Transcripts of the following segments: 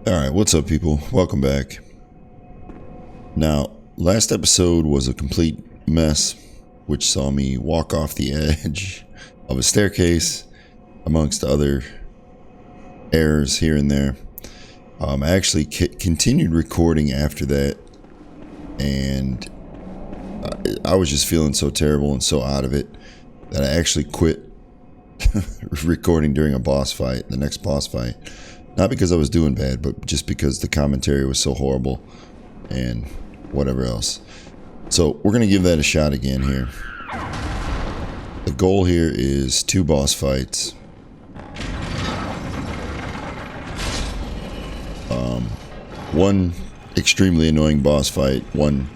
Alright, what's up people? Welcome back. Now, last episode was a complete mess, which saw me walk off the edge of a staircase, amongst other errors here and there. I actually continued recording after that, and I was just feeling so terrible and so out of it that I actually quit recording during a boss fight, the next boss fight. Not because I was doing bad, but just because the commentary was so horrible and whatever else. So we're going to give that a shot again here. The goal here is 2 boss fights. One extremely annoying boss fight, one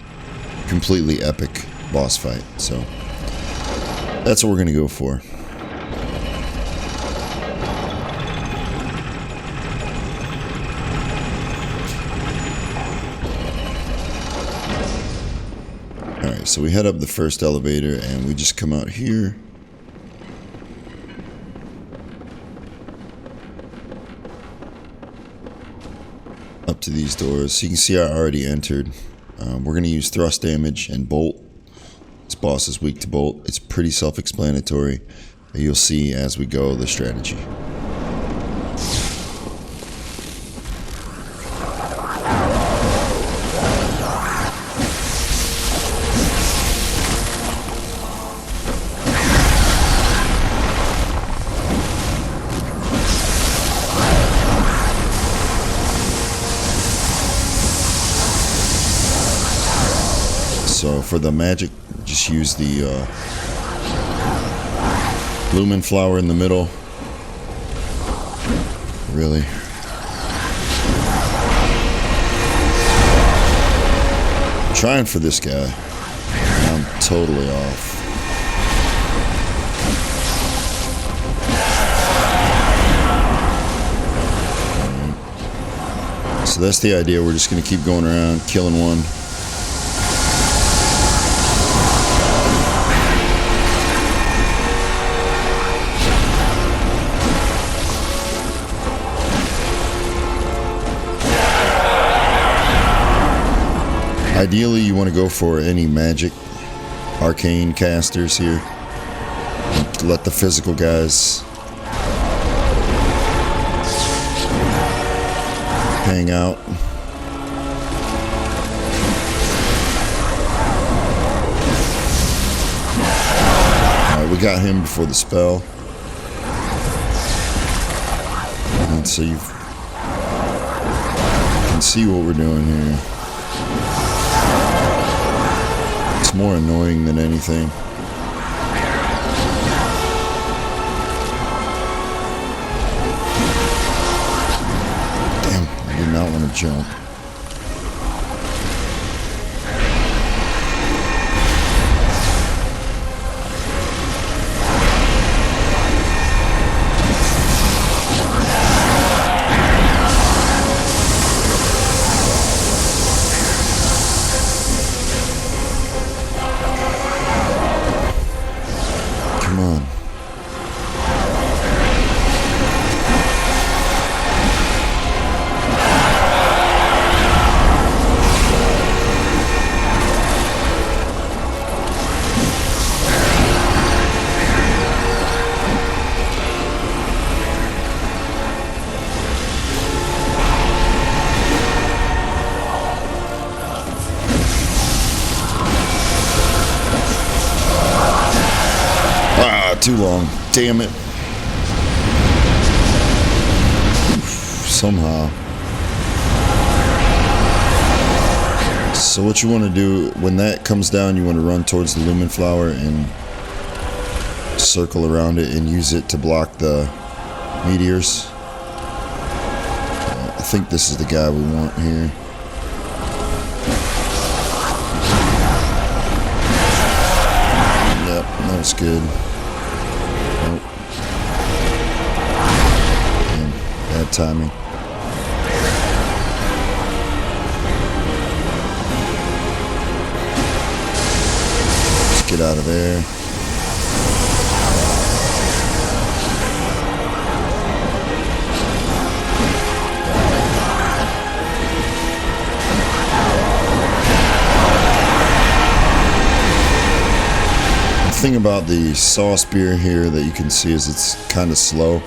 completely epic boss fight. So that's what we're going to go for. Alright, so we head up the first elevator and we just come out here. Up to these doors. So you can see I already entered. We're going to use thrust damage and bolt. This boss is weak to bolt. It's pretty self-explanatory. You'll see as we go the strategy. So for the magic, just use the lumen flower in the middle. Really. I'm trying for this guy. I'm totally off. Right. So that's the idea. We're just going to keep going around, killing one. Ideally, you want to go for any magic, arcane casters here. Let the physical guys hang out. Alright, we got him before the spell. And so you can see what we're doing here. More annoying than anything. Damn, I did not want to jump. Too long. Damn it. Somehow. So what you want to do, when that comes down, you want to run towards the lumen flower and circle around it and use it to block the meteors. I think this is the guy we want here. Yep, that was good. Bad timing. Let's get out of there. thing about the saw spear here that you can see is it's kind of slow.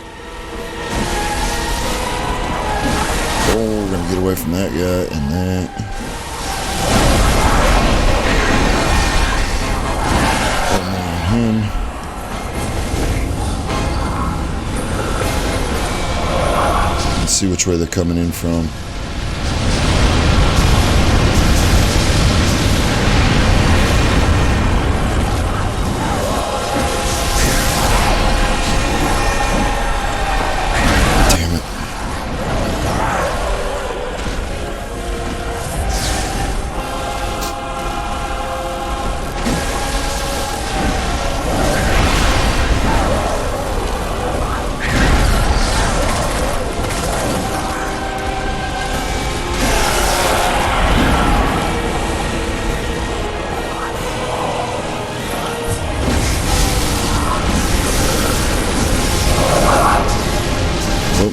Oh, we're gonna get away from that guy and that. Him. Let's see which way they're coming in from.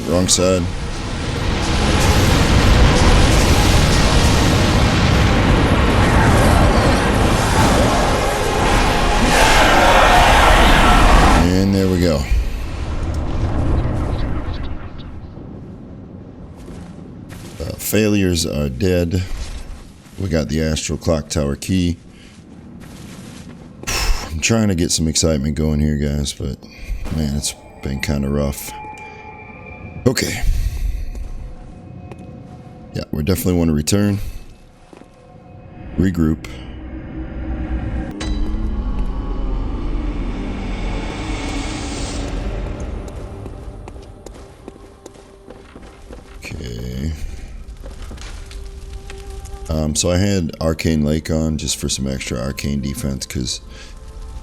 Wrong side. And there we go. Failures are dead. We got the Astral Clock Tower key. I'm trying to get some excitement going here, guys, but man, it's been kind of rough. Okay. Yeah, we definitely want to return. Regroup. Okay. So I had Arcane Lake on just for some extra arcane defense, because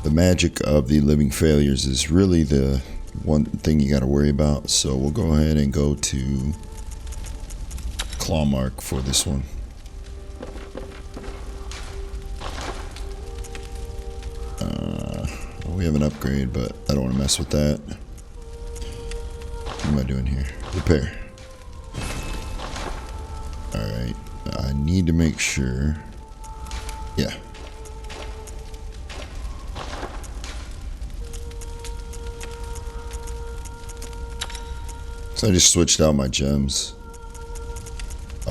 the magic of the Living Failures is really the one thing you got to worry about. So we'll go ahead and go to Clawmark for this one. We have an upgrade, but I don't want to mess with that. What am I doing here? Repair. Alright, I need to make sure. Yeah. So I just switched out my gems.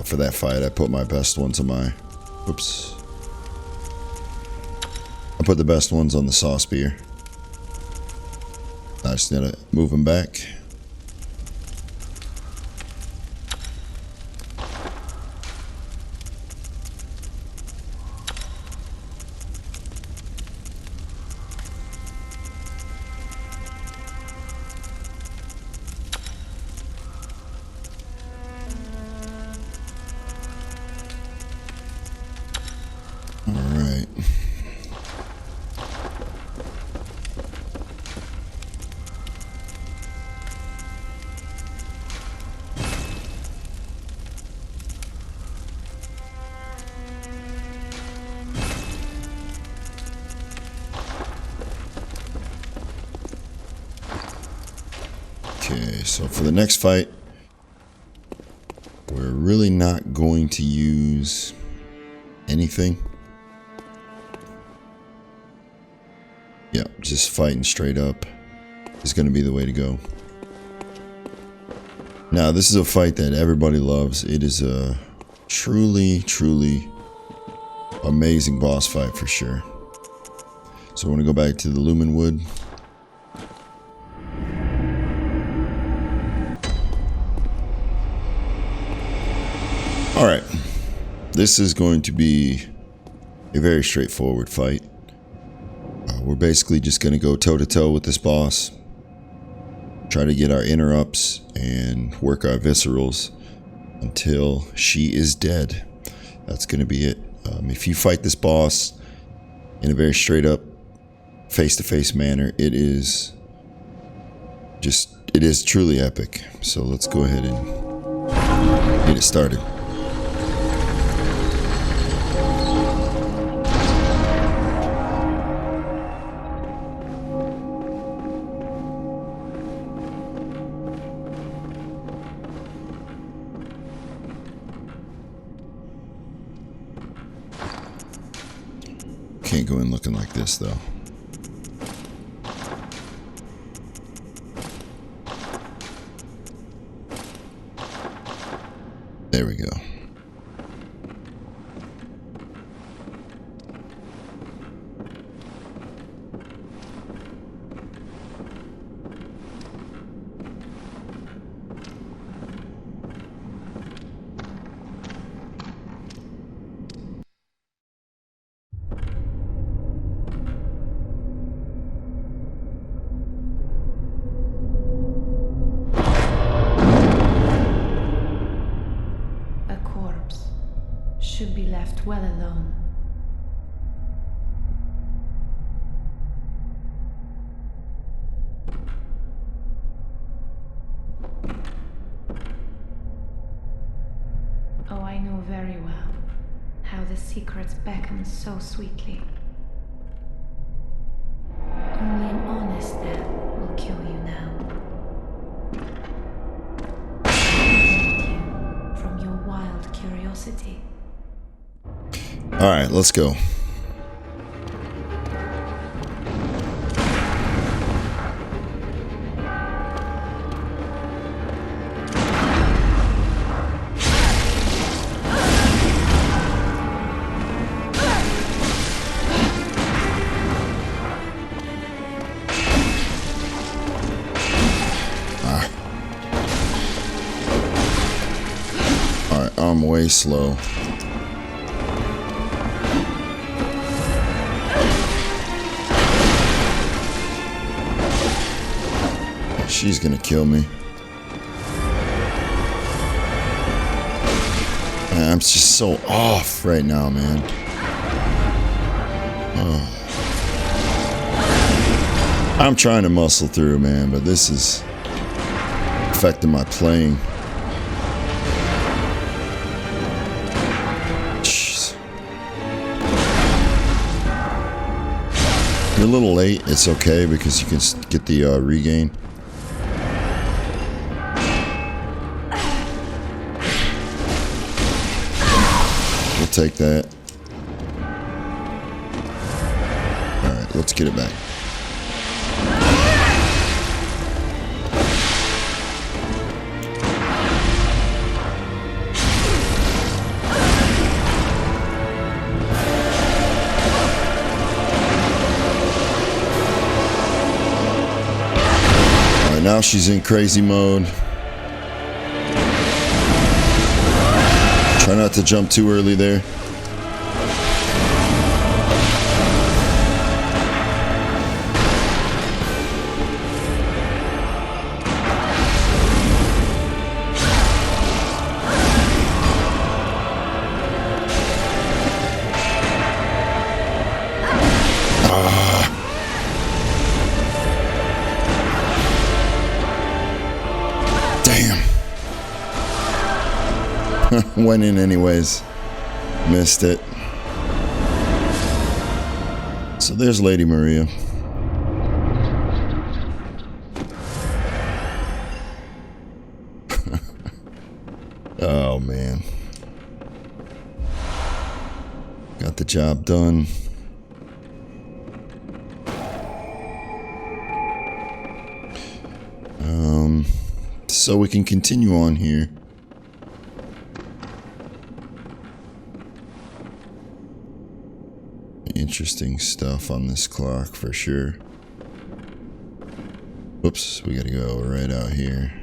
For that fight, I put my best ones on my... Oops. I put the best ones on the saw spear. I just gotta move them back. Alright. Okay, so for the next fight, we're really not going to use anything. Yeah, just fighting straight up is going to be the way to go. Now, this is a fight that everybody loves. It is a truly, truly amazing boss fight for sure. So I want to go back to the Lumen Wood. Alright, this is going to be a very straightforward fight. We're basically just going to go toe-to-toe with this boss. Try to get our interrupts and work our viscerals until she is dead. That's going to be it. If you fight this boss in a very straight-up, face-to-face manner, it is truly epic. So let's go ahead and get it started. Can't go in looking like this though. There we go. Should be left well alone. Oh, I know very well how the secrets beckon so sweetly. Only an honest death will kill you now. Protect you from your wild curiosity. All right, let's go. All right, I'm way slow. She's gonna kill me. Man, I'm just so off right now, man. Oh. I'm trying to muscle through, man, but this is affecting my playing. Jeez. You're a little late. It's okay because you can get the regain. Take that. Alright, let's get it back. Alright, now she's in crazy mode. Try not to jump too early there. Went in anyways. Missed it. So there's Lady Maria. Oh man. Got the job done. So we can continue on here. Interesting stuff on this clock for sure. Whoops, we gotta go right out here.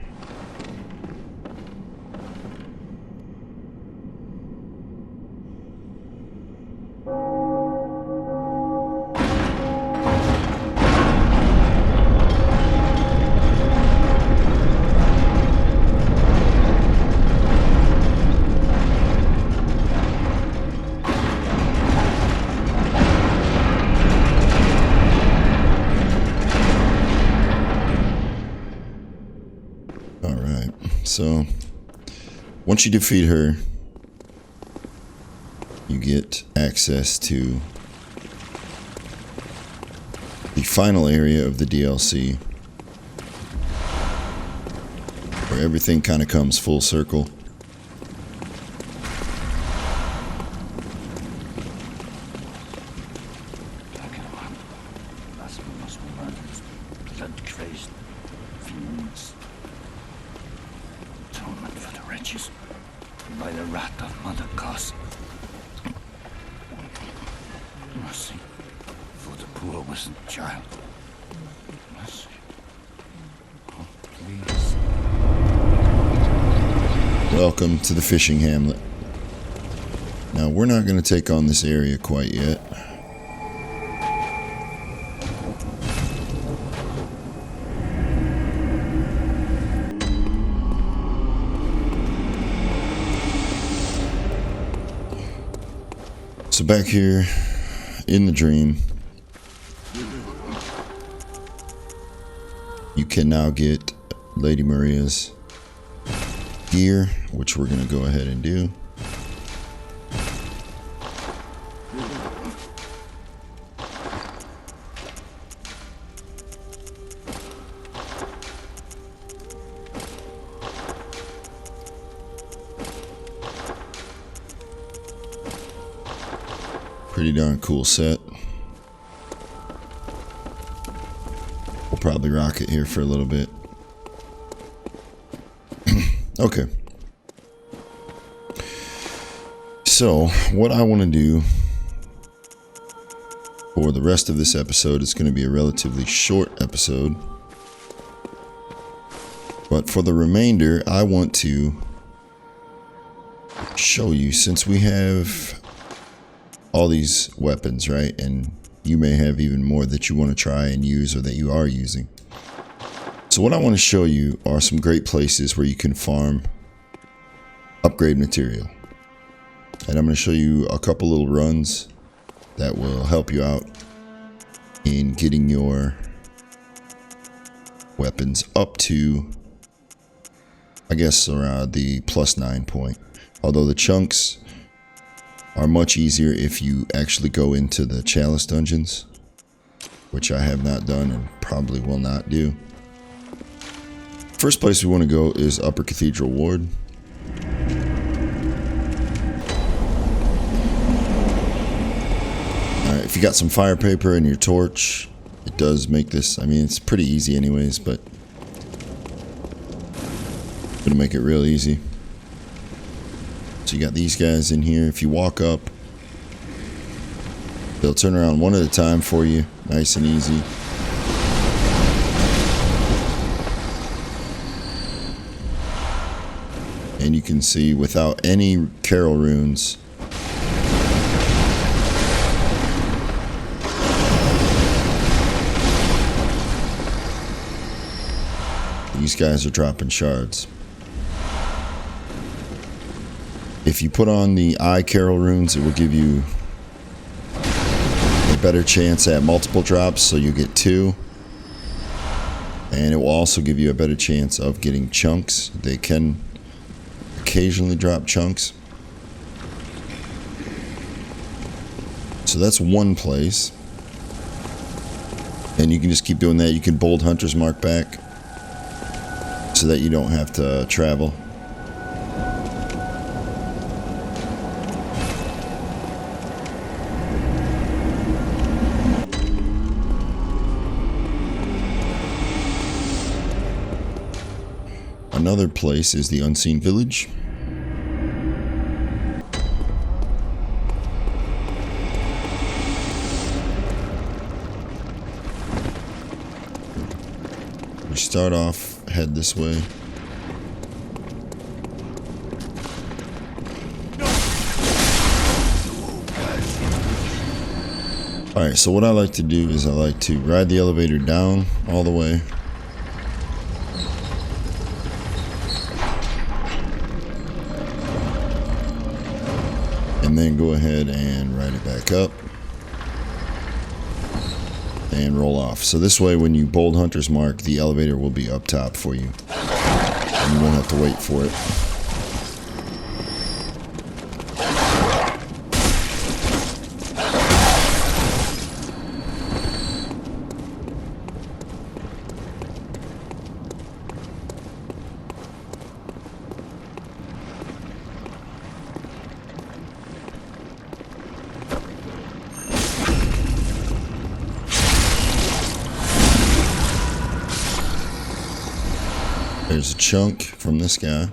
So, once you defeat her, you get access to the final area of the DLC, where everything kind of comes full circle. by the wrath of Mother Goss. Mercy for the poor innocent child. Mercy. Oh, please. Welcome to the fishing hamlet. Now, we're not going to take on this area quite yet. So back here in the dream, you can now get Lady Maria's gear, which we're going to go ahead and do. Pretty darn cool set. We'll probably rock it here for a little bit. Okay. So, what I want to do for the rest of this episode is going to be a relatively short episode. But for the remainder, I want to show you, since we have all these weapons, right? And you may have even more that you want to try and use or that you are using. So what I want to show you are some great places where you can farm upgrade material. And I'm going to show you a couple little runs that will help you out in getting your weapons up to, I guess, around the +9 point. Although the chunks are much easier if you actually go into the chalice dungeons, which I have not done and probably will not do. First place we want to go is Upper Cathedral Ward. Alright, if you got some fire paper and your torch, it does make this, I mean, it's pretty easy anyways, but gonna make it real easy. So you got these guys in here. If you walk up, they'll turn around one at a time for you, nice and easy. And you can see without any Carol runes, these guys are dropping shards. If you put on the eye Carol runes, it will give you a better chance at multiple drops, so you get 2. And it will also give you a better chance of getting chunks. They can occasionally drop chunks. So that's one place. And you can just keep doing that. You can bold Hunter's Mark back so that you don't have to travel. Another place is the Unseen Village. We start off, head this way. Alright, so what I like to do is I like to ride the elevator down all the way. And then go ahead and ride it back up and roll off. So this way, when you bold Hunter's Mark, the elevator will be up top for you and you won't have to wait for it. There's a chunk from this guy.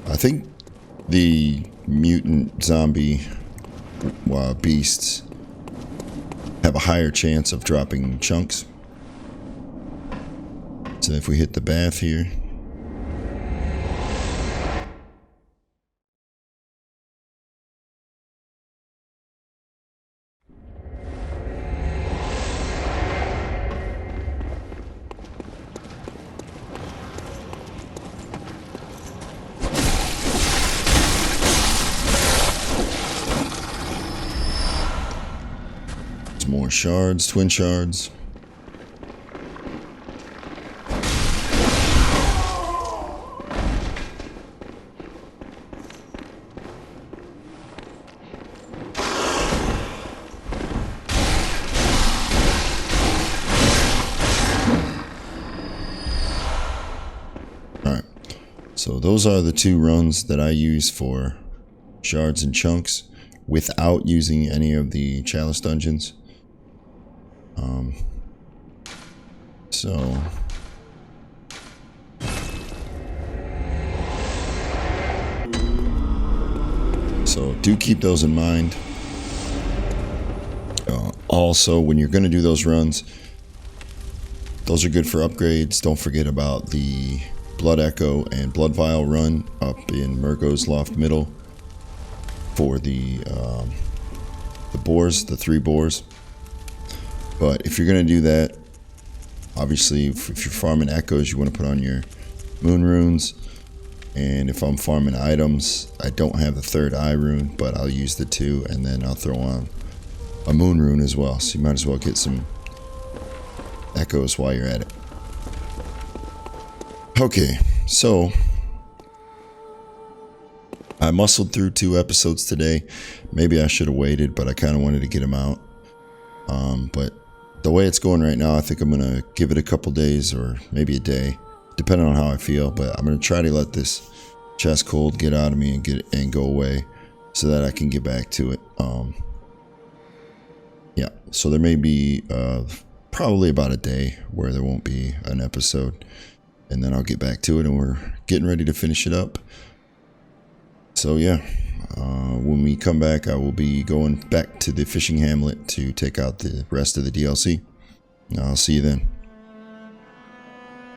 I think the mutant zombie beasts have a higher chance of dropping chunks. So if we hit the bath here, it's more shards, twin shards. So those are the two runs that I use for shards and chunks without using any of the chalice dungeons. So do keep those in mind. Also, when you're going to do those runs, those are good for upgrades. Don't forget about the Blood Echo and Blood Vial run up in Murgo's Loft Middle for the boars, the 3 boars. But if you're going to do that, obviously if you're farming echoes, you want to put on your moon runes. And if I'm farming items, I don't have the 3rd eye rune, but I'll use the 2, and then I'll throw on a moon rune as well. So you might as well get some echoes while you're at it. Okay, so I muscled through 2 episodes today. Maybe I should have waited, but I kind of wanted to get them out. But the way it's going right now, I think I'm going to give it a couple days or maybe a day, depending on how I feel. But I'm going to try to let this chest cold get out of me and go away so that I can get back to it. Yeah, so there may be probably about a day where there won't be an episode. And then I'll get back to it, and we're getting ready to finish it up. So yeah, when we come back, I will be going back to the fishing hamlet to take out the rest of the DLC. I'll see you then.